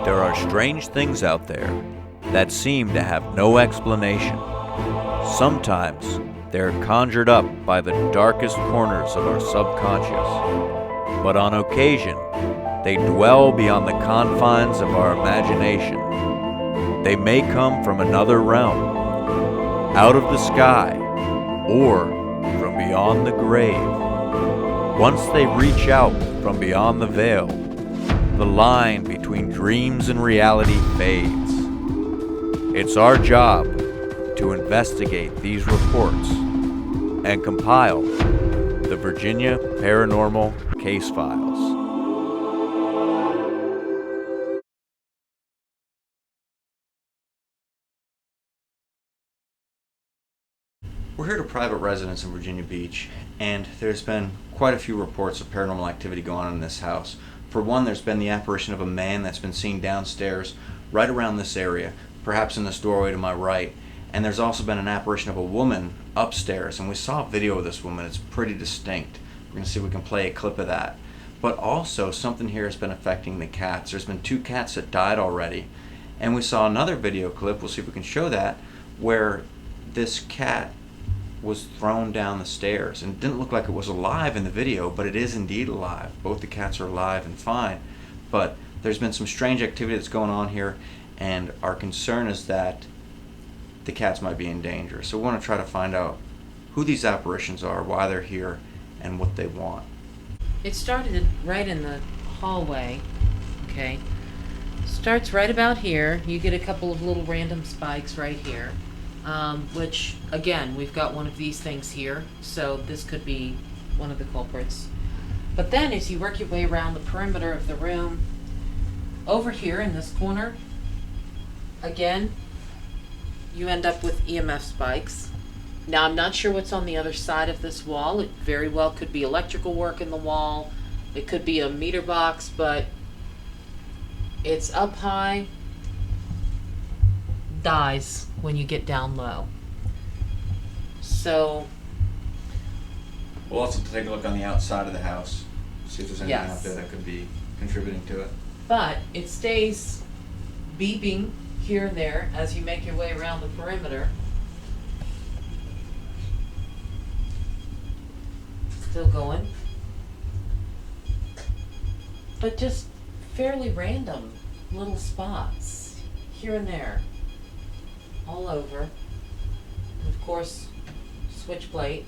There are strange things out there that seem to have no explanation. Sometimes they're conjured up by the darkest corners of our subconscious. But on occasion, they dwell beyond the confines of our imagination. They may come from another realm, out of the sky, or from beyond the grave. Once they reach out from beyond the veil, the line between dreams and reality fades. It's our job to investigate these reports and compile the Virginia Paranormal Case Files. We're here at a private residence in Virginia Beach, and there's been quite a few reports of paranormal activity going on in this house. For one, there's been the apparition of a man that's been seen downstairs right around this area, perhaps in this doorway to my right. And there's also been an apparition of a woman upstairs, and we saw a video of this woman. It's pretty distinct. We're going to see if we can play a clip of that. But also, something here has been affecting the cats. There's been 2 cats that died already. And we saw another video clip, we'll see if we can show that, where this cat was thrown down the stairs, and it didn't look like it was alive in the video, but it is indeed alive. Both the cats are alive and fine, but there's been some strange activity that's going on here, and our concern is that the cats might be in danger. So we want to try to find out who these apparitions are, why they're here, and what they want. It started right in the hallway, okay? Starts right about here. You get a couple of little random spikes right here. Which, again, we've got one of these things here, so this could be one of the culprits. But then as you work your way around the perimeter of the room, over here in this corner, again, you end up with EMF spikes. Now, I'm not sure what's on the other side of this wall. It very well could be electrical work in the wall. It could be a meter box, but it's up high. Dies when you get down low. So We'll also take a look on the outside of the house, see if there's anything out there that could be contributing to it. But it stays beeping here and there as you make your way around the perimeter. Still going. But just fairly random little spots here and there. All over. And of course, switchblade.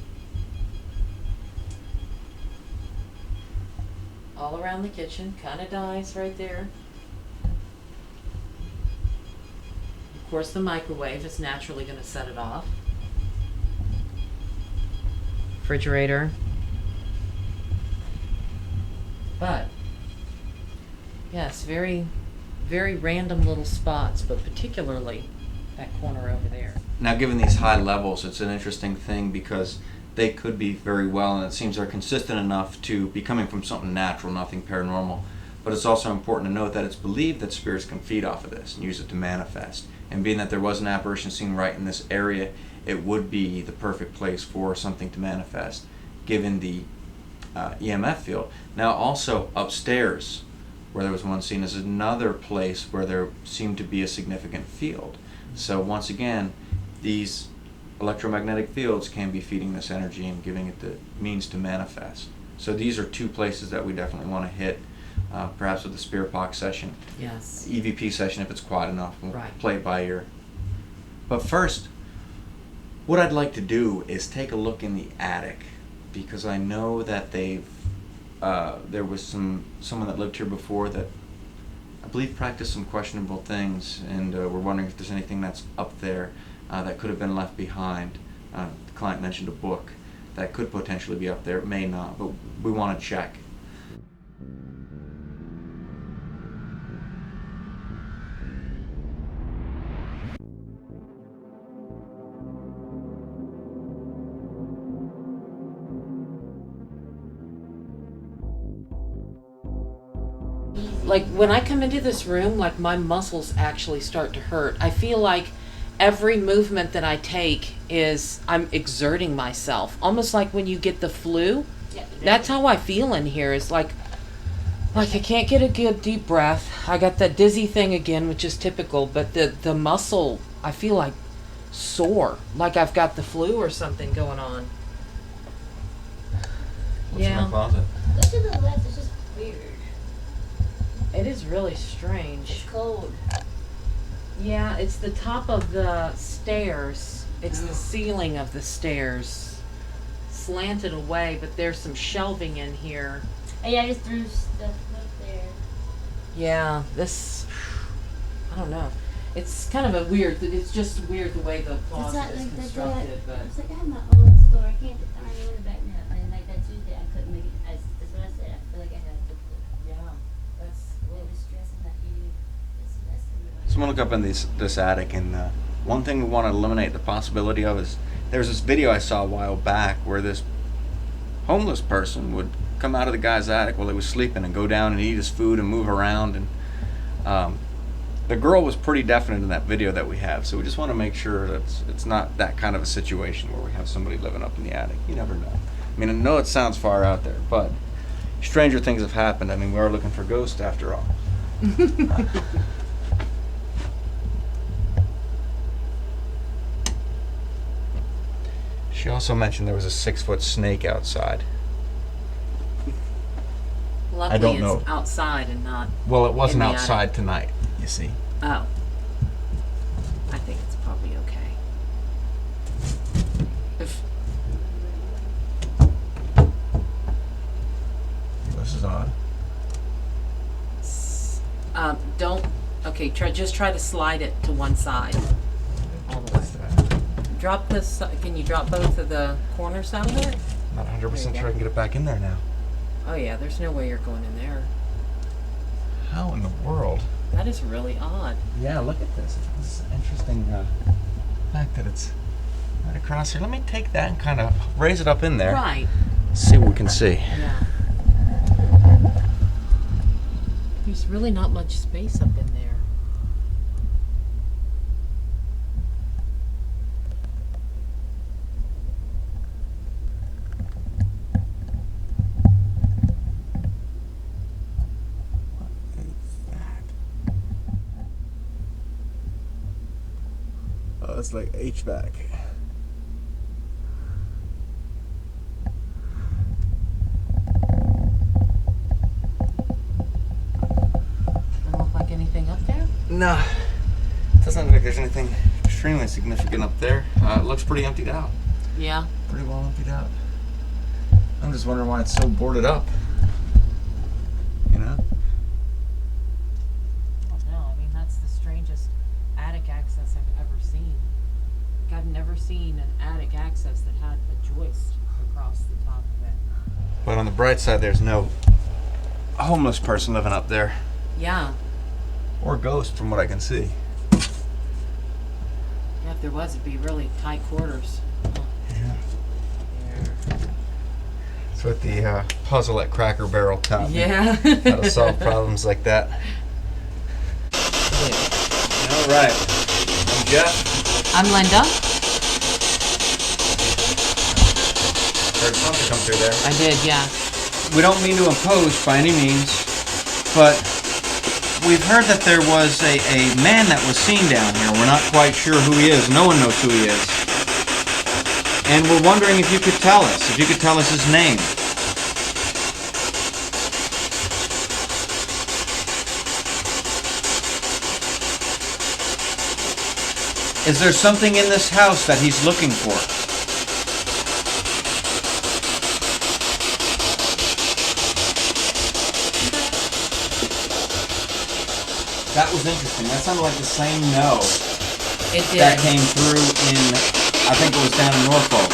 All around the kitchen, kind of dies right there. Of course, the microwave is naturally going to set it off. Refrigerator. But, yes, very, very random little spots, but particularly that corner over there. Now, given these high levels, it's an interesting thing because they could be very well, and it seems they're consistent enough to be coming from something natural, nothing paranormal. But it's also important to note that it's believed that spirits can feed off of this and use it to manifest. And being that there was an apparition seen right in this area, it would be the perfect place for something to manifest, given the EMF field. Now, also upstairs, where there was one seen, is another place where there seemed to be a significant field. So once again, these electromagnetic fields can be feeding this energy and giving it the means to manifest. So these are 2 places that we definitely want to hit, perhaps with the spirit box session. Yes. EVP session if it's quiet enough. We'll Right. play it by ear. But first, what I'd like to do is take a look in the attic, because I know that there was someone that lived here before that I believe practiced some questionable things, and we're wondering if there's anything that's up there that could have been left behind. The client mentioned a book that could potentially be up there. It may not, but we want to check. Like when I come into this room, like my muscles actually start to hurt. I feel like every movement that I take is I'm exerting myself, almost like when you get the flu. That's how I feel in here. It's like Like I can't get a good deep breath. I got that dizzy thing again, which is typical, but the muscle, I feel like sore, like I've got the flu or something going on. What's in my closet? Go to the left. It's just weird. It is really strange. It's cold. Yeah, it's the top of the stairs. It's the ceiling of the stairs. Slanted away, but there's some shelving in here. Oh, yeah, I just threw stuff up there. Yeah, this, I don't know. It's kind of a weird, it's just weird the way the It's closet not is like that. constructed, but. It's like I have my own store. I can't. I don't even want to back me up. And like that Tuesday, I couldn't make it. That's what I said. I feel like I had to. Yeah, that's, I was stressing that you. That's So I'm gonna look up in this attic, and one thing we want to eliminate the possibility of is there's this video I saw a while back where this homeless person would come out of the guy's attic while he was sleeping and go down and eat his food and move around, and the girl was pretty definite in that video that we have, so we just want to make sure that it's not that kind of a situation where we have somebody living up in the attic. You never know. I mean, I know it sounds far out there, but stranger things have happened. I mean, we are looking for ghosts after all. She also mentioned there was a 6-foot snake outside. luckily don't it's know. outside and not, Well, it wasn't In the attic. outside tonight, you see. oh. I think it's probably okay. If, This is odd. don't, okay, just try to slide it to one side. All the way. Drop this, can you drop both of the corners out of it? Not 100% There you sure go. I can get it back in there now. Oh yeah, there's no way you're going in there. How in the world? That is really odd. Yeah, look at this. It's an interesting fact that it's right across here. Let me take that and kind of raise it up in there. Right, See what we can see. yeah. There's really not much space up in there. Oh, it's like HVAC. Doesn't look like anything up there? No, doesn't look like there's anything extremely significant up there. It looks pretty emptied out. Yeah. Pretty well emptied out. I'm just wondering why it's so boarded up. You know? I don't know. I mean, that's the strangest attic access I've ever seen. Like, I've never seen an attic access that had a joist across the top of it. But on the bright side, there's no homeless person living up there. Yeah. Or ghost, from what I can see. Yeah, if there was, it'd be really tight quarters. Oh, Yeah. there. It's what the puzzle at Cracker Barrel taught me. Yeah. How to solve problems like that. All right. I'm Jeff. I'm Linda. Heard something come through there. I did, yeah. We don't mean to impose by any means, but we've heard that there was a man that was seen down here. We're not quite sure who he is. No one knows who he is. And we're wondering if you could tell us, his name. Is there something in this house that he's looking for? That was interesting. That sounded like the same no It did. that came through in, I think it was down in Norfolk.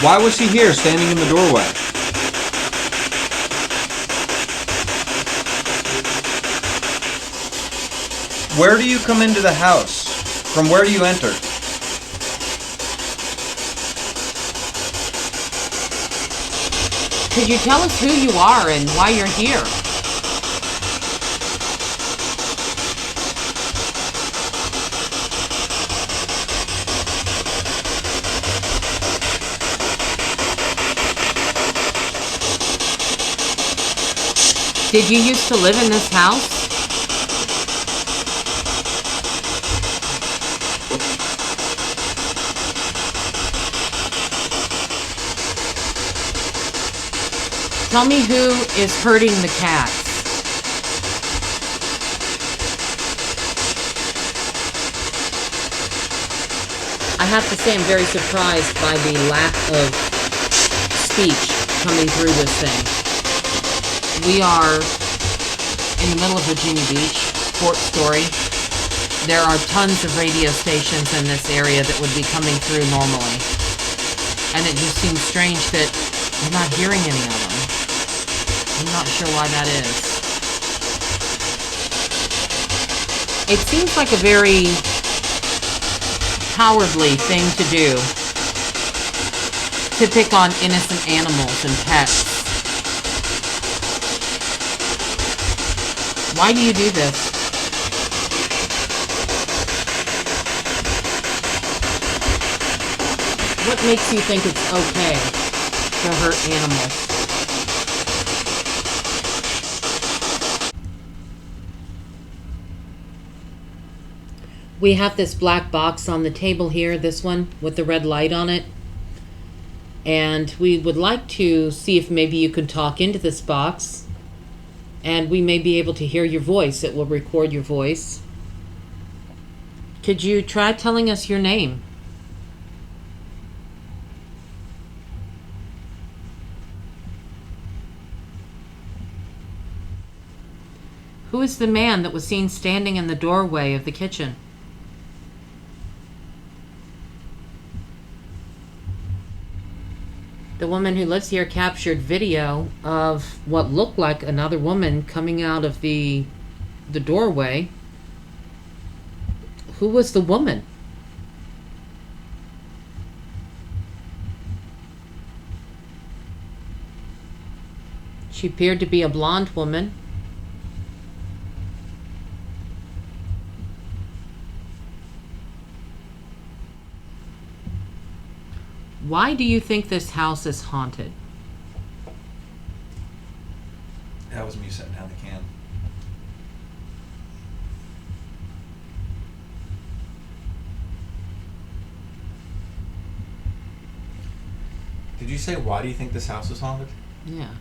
Why was he here standing in the doorway? Where do you come into the house? From where do you enter? Could you tell us who you are and why you're here? Did you used to live in this house? Tell me who is hurting the cats. I have to say I'm very surprised by the lack of speech coming through this thing. We are in the middle of Virginia Beach, Fort Story. There are tons of radio stations in this area that would be coming through normally. And it just seems strange that we're not hearing any of them. I'm not sure why that is. It seems like a very cowardly thing to do, to pick on innocent animals and pets. Why do you do this? What makes you think it's okay to hurt animals? We have this black box on the table here, this one with the red light on it. And we would like to see if maybe you could talk into this box. And we may be able to hear your voice. It will record your voice. Could you try telling us your name? Who is the man that was seen standing in the doorway of the kitchen? The woman who lives here captured video of what looked like another woman coming out of the doorway. Who was the woman? She appeared to be a blonde woman. Why do you think this house is haunted? That was me setting down the can. Did you say, why do you think this house is haunted? Yeah,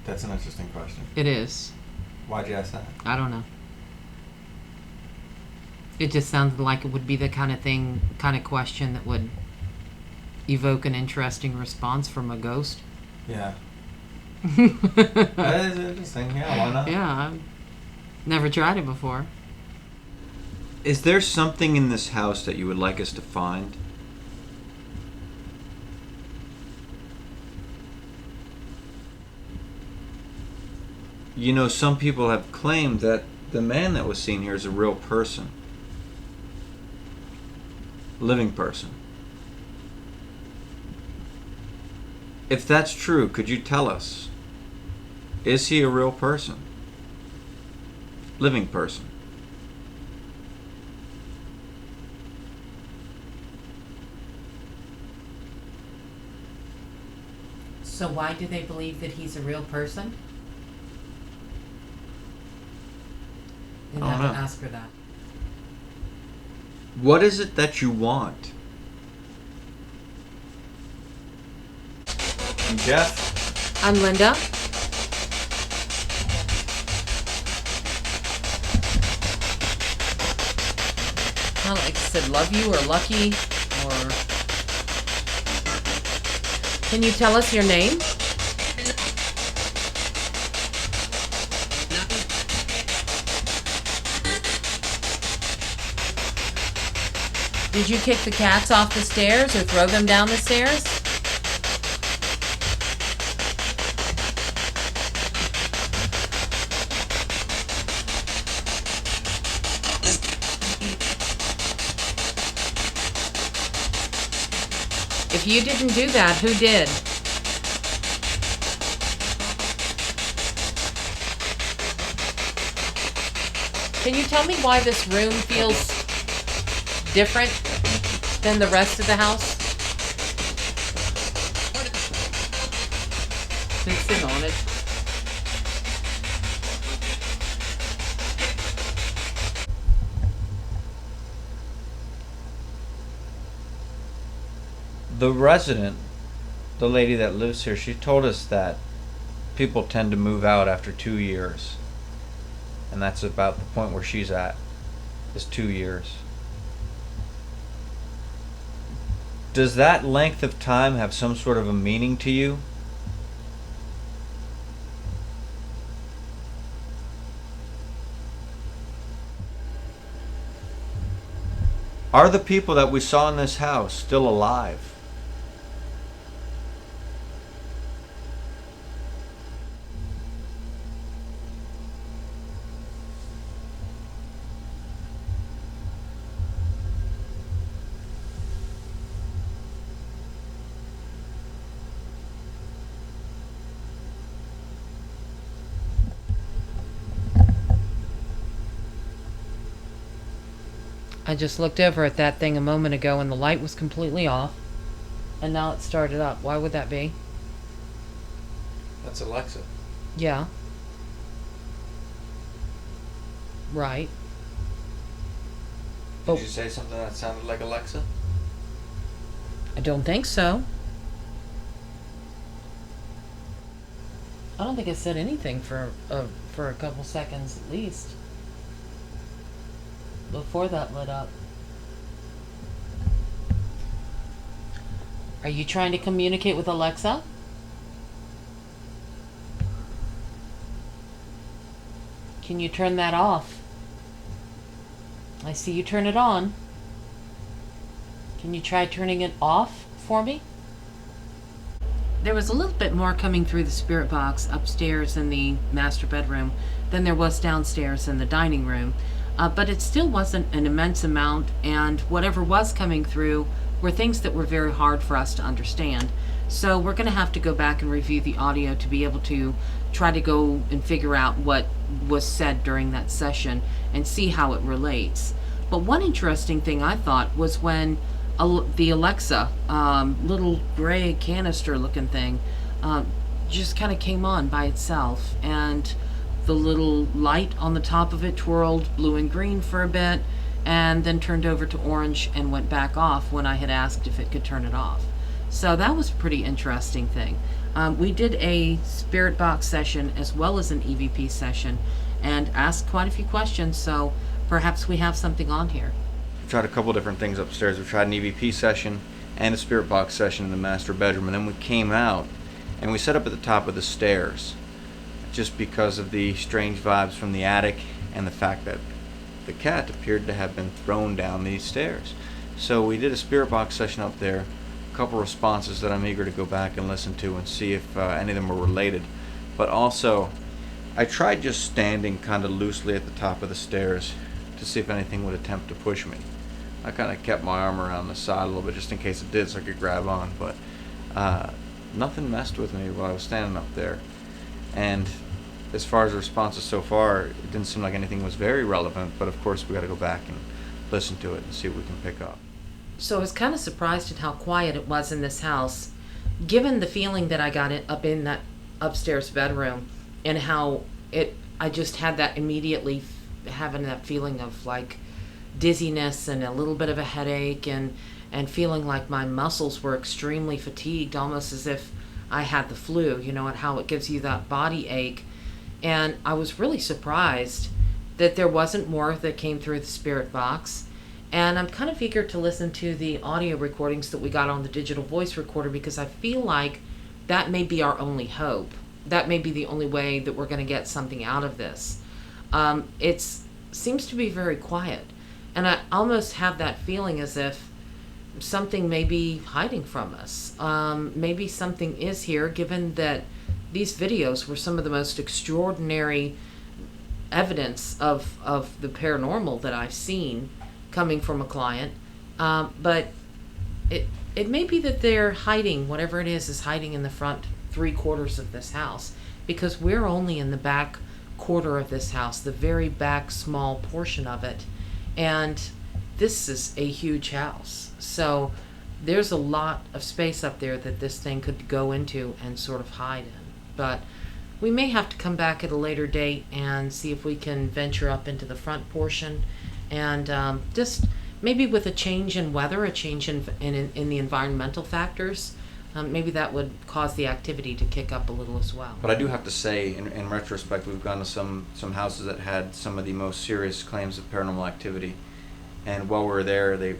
That's an interesting question. it is. Why'd you ask that? I don't know. It just sounded like it would be the kind of question that would evoke an interesting response from a ghost. Yeah. That is interesting. Yeah, why not? Yeah, I've never tried it before. Is there something in this house that you would like us to find? You know, some people have claimed that the man that was seen here is a real person. Living person. If that's true, could you tell us? Is he a real person? Living person? So why do they believe that he's a real person? You'll I don't have to know. ask her that. What is it that you want? I'm Jeff. I'm Linda. Kind of like I said, love you or lucky or... Can you tell us your name? Did you kick the cats off the stairs or throw them down the stairs? If you didn't do that, who did? Can you tell me why this room feels different than the rest of the house? Can you sit on it? The resident, the lady that lives here, she told us that people tend to move out after 2 years. And that's about the point where she's at, is 2 years. Does that length of time have some sort of a meaning to you? Are the people that we saw in this house still alive? I just looked over at that thing a moment ago and the light was completely off. And now it started up. Why would that be? That's Alexa. Yeah. Right. Did But you say something that sounded like Alexa? I don't think so. I don't think I said anything for a couple seconds at least. Before that lit up. Are you trying to communicate with Alexa? Can you turn that off? I see you turn it on. Can you try turning it off for me? There was a little bit more coming through the spirit box upstairs in the master bedroom than there was downstairs in the dining room. But it still wasn't an immense amount, and whatever was coming through were things that were very hard for us to understand. So we're going to have to go back and review the audio to be able to try to go and figure out what was said during that session and see how it relates. But one interesting thing I thought was when the Alexa, little gray canister looking thing, just kind of came on by itself, and the little light on the top of it twirled blue and green for a bit and then turned over to orange and went back off when I had asked if it could turn it off. So that was a pretty interesting thing. We did a spirit box session as well as an EVP session and asked quite a few questions, so perhaps we have something on here. We tried a couple different things upstairs. We tried an EVP session and a spirit box session in the master bedroom, and then we came out and we set up at the top of the stairs just because of the strange vibes from the attic and the fact that the cat appeared to have been thrown down these stairs. So we did a spirit box session up there, a couple responses that I'm eager to go back and listen to and see if any of them were related. But also, I tried just standing kind of loosely at the top of the stairs to see if anything would attempt to push me. I kind of kept my arm around the side a little bit just in case it did so I could grab on, but nothing messed with me while I was standing up there. And as far as responses so far, it didn't seem like anything was very relevant, but of course we got to go back and listen to it and see what we can pick up. So I was kind of surprised at how quiet it was in this house, given the feeling that I got up in that upstairs bedroom, and how I just had that immediately having that feeling of like dizziness and a little bit of a headache and feeling like my muscles were extremely fatigued, almost as if I had the flu, and how it gives you that body ache. And I was really surprised that there wasn't more that came through the spirit box. And I'm kind of eager to listen to the audio recordings that we got on the digital voice recorder, because I feel like that may be our only hope. That may be the only way that we're going to get something out of this. It seems to be very quiet. And I almost have that feeling as if something may be hiding from us. Maybe something is here, given that these videos were some of the most extraordinary evidence of the paranormal that I've seen coming from a client. But it may be that they're hiding, whatever it is hiding in the front 3/4 of this house, because we're only in the back quarter of this house, the very back small portion of it. And this is a huge house. So there's a lot of space up there that this thing could go into and sort of hide in. But we may have to come back at a later date and see if we can venture up into the front portion and just maybe with a change in weather, a change in the environmental factors, maybe that would cause the activity to kick up a little as well. But I do have to say, in retrospect, we've gone to some houses that had some of the most serious claims of paranormal activity, and while we were there, they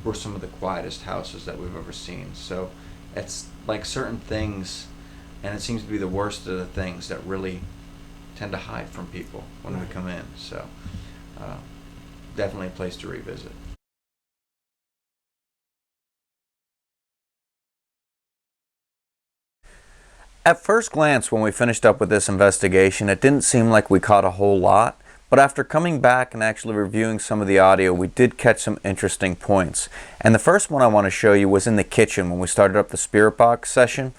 were some of the quietest houses that we've ever seen. So it's like certain things, and it seems to be the worst of the things that really tend to hide from people when we come in. So definitely a place to revisit. At first glance, when we finished up with this investigation, it didn't seem like we caught a whole lot, but after coming back and actually reviewing some of the audio, we did catch some interesting points. And the first one I want to show you was in the kitchen when we started up the spirit box session.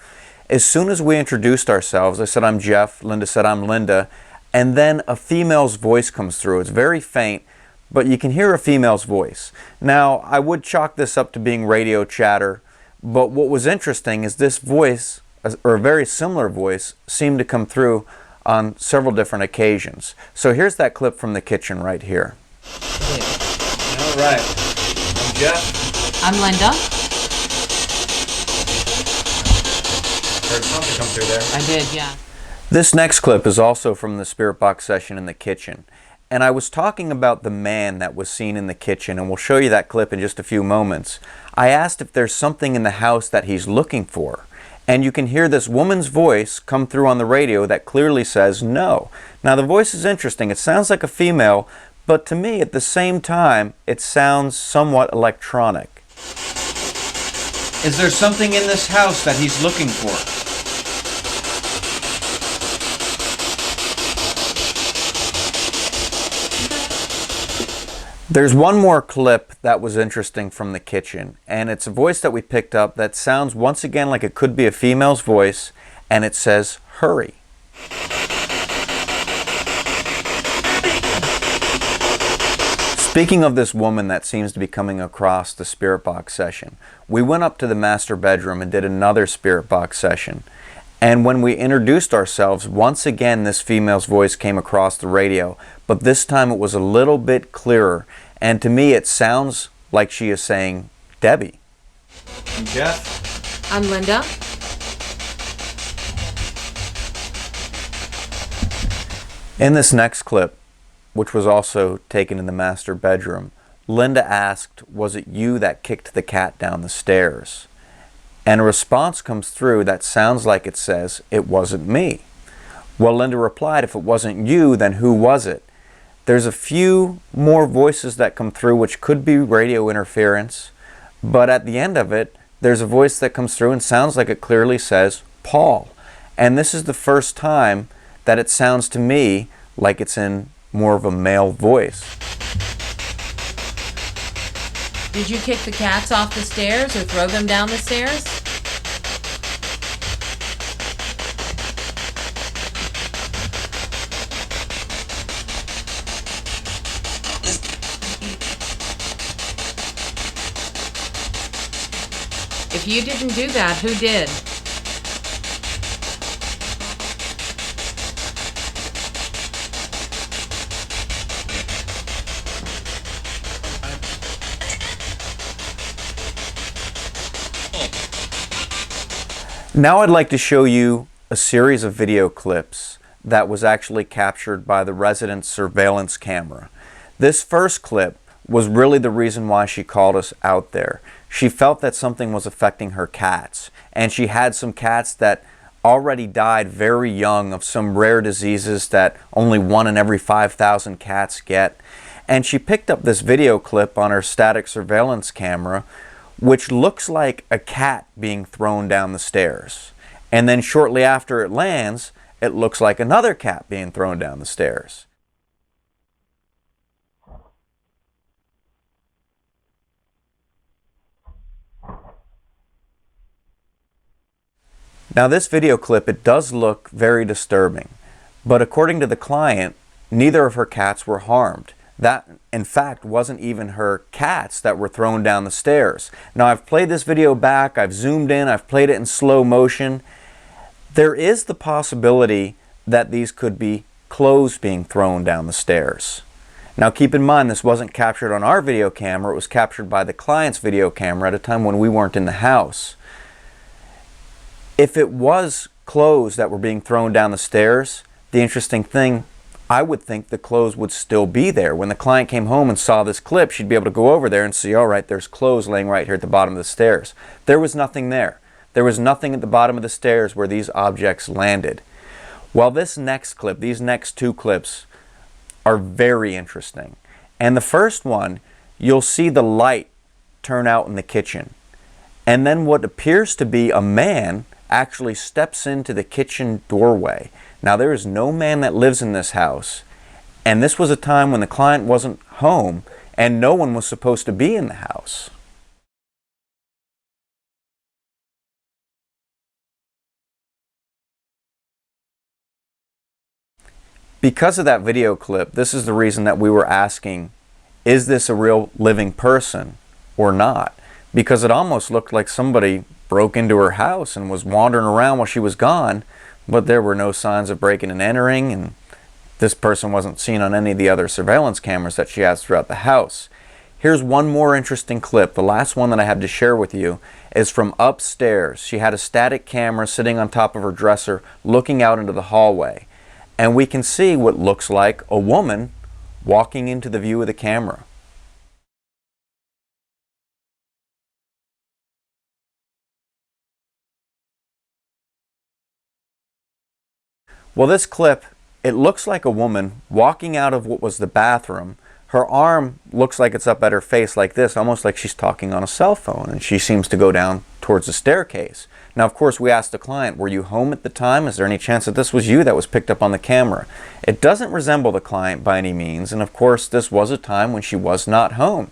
As soon as we introduced ourselves, I said I'm Jeff, Linda said I'm Linda, and then a female's voice comes through. It's very faint, but you can hear a female's voice. Now, I would chalk this up to being radio chatter, but what was interesting is this voice, or a very similar voice, seemed to come through on several different occasions. So here's that clip from the kitchen right here. All right, I'm Jeff. I'm Linda. Heard something come through there. I did, yeah. This next clip is also from the spirit box session in the kitchen. And I was talking about the man that was seen in the kitchen, and we'll show you that clip in just a few moments. I asked if there's something in the house that he's looking for. And you can hear this woman's voice come through on the radio that clearly says no. Now the voice is interesting. It sounds like a female, but to me at the same time, it sounds somewhat electronic. Is there something in this house that he's looking for? There's one more clip that was interesting from the kitchen, and it's a voice that we picked up that sounds once again like it could be a female's voice, and it says, "Hurry." Speaking of this woman that seems to be coming across the spirit box session, we went up to the master bedroom and did another spirit box session. And when we introduced ourselves, once again this female's voice came across the radio, but this time it was a little bit clearer. And to me it sounds like she is saying, "Debbie." I'm Jeff. I'm Linda. In this next clip, which was also taken in the master bedroom, Linda asked, "Was it you that kicked the cat down the stairs?" And a response comes through that sounds like it says, "It wasn't me." Well, Linda replied, "If it wasn't you, then who was it?" There's a few more voices that come through which could be radio interference, but at the end of it, there's a voice that comes through and sounds like it clearly says, "Paul." And this is the first time that it sounds to me like it's in more of a male voice. Did you kick the cats off the stairs or throw them down the stairs? If you didn't do that, who did? Now I'd like to show you a series of video clips that was actually captured by the resident's surveillance camera. This first clip was really the reason why she called us out there. She felt that something was affecting her cats, and she had some cats that already died very young of some rare diseases that only 1 in every 5,000 cats get. And she picked up this video clip on her static surveillance camera, which looks like a cat being thrown down the stairs. And then shortly after it lands, it looks like another cat being thrown down the stairs. Now this video clip, it does look very disturbing, but according to the client, neither of her cats were harmed. That, in fact, wasn't even her cats that were thrown down the stairs. Now, I've played this video back, I've zoomed in, I've played it in slow motion. There is the possibility that these could be clothes being thrown down the stairs. Now keep in mind, this wasn't captured on our video camera, it was captured by the client's video camera at a time when we weren't in the house. If it was clothes that were being thrown down the stairs, the interesting thing, I would think the clothes would still be there. When the client came home and saw this clip, she'd be able to go over there and see, all right, there's clothes laying right here at the bottom of the stairs. There was nothing there. There was nothing at the bottom of the stairs where these objects landed. Well, this next clip, these next two clips are very interesting. And the first one, you'll see the light turn out in the kitchen. And then what appears to be a man actually steps into the kitchen doorway. Now, there is no man that lives in this house, and this was a time when the client wasn't home and no one was supposed to be in the house. Because of that video clip, this is the reason that we were asking, is this a real living person or not? Because it almost looked like somebody broke into her house and was wandering around while she was gone, but there were no signs of breaking and entering, and this person wasn't seen on any of the other surveillance cameras that she has throughout the house. Here's one more interesting clip. The last one that I have to share with you is from upstairs. She had a static camera sitting on top of her dresser looking out into the hallway, and we can see what looks like a woman walking into the view of the camera. Well, this clip, it looks like a woman walking out of what was the bathroom. Her arm looks like it's up at her face like this, almost like she's talking on a cell phone, and she seems to go down towards the staircase. Now, of course, we asked the client, were you home at the time? Is there any chance that this was you that was picked up on the camera? It doesn't resemble the client by any means, and of course, this was a time when she was not home.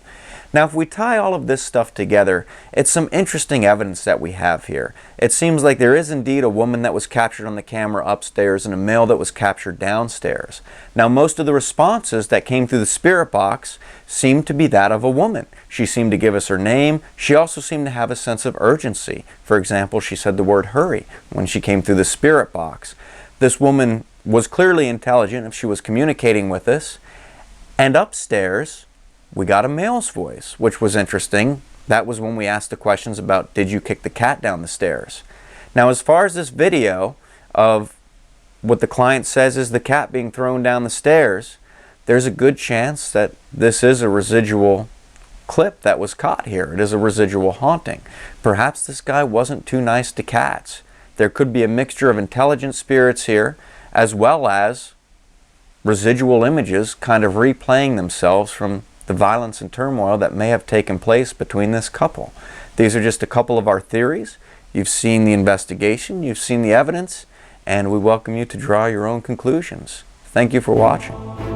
Now, if we tie all of this stuff together, it's some interesting evidence that we have here. It seems like there is indeed a woman that was captured on the camera upstairs and a male that was captured downstairs. Now, most of the responses that came through the spirit box seemed to be that of a woman. She seemed to give us her name. She also seemed to have a sense of urgency. For example, she said the word hurry when she came through the spirit box. This woman was clearly intelligent if she was communicating with us. And upstairs, we got a male's voice, which was interesting. That was when we asked the questions about, did you kick the cat down the stairs? Now, as far as this video of what the client says is the cat being thrown down the stairs, there's a good chance that this is a residual clip that was caught here. It is a residual haunting. Perhaps this guy wasn't too nice to cats. There could be a mixture of intelligent spirits here, as well as residual images kind of replaying themselves from the violence and turmoil that may have taken place between this couple. These are just a couple of our theories. You've seen the investigation, you've seen the evidence, and we welcome you to draw your own conclusions. Thank you for watching.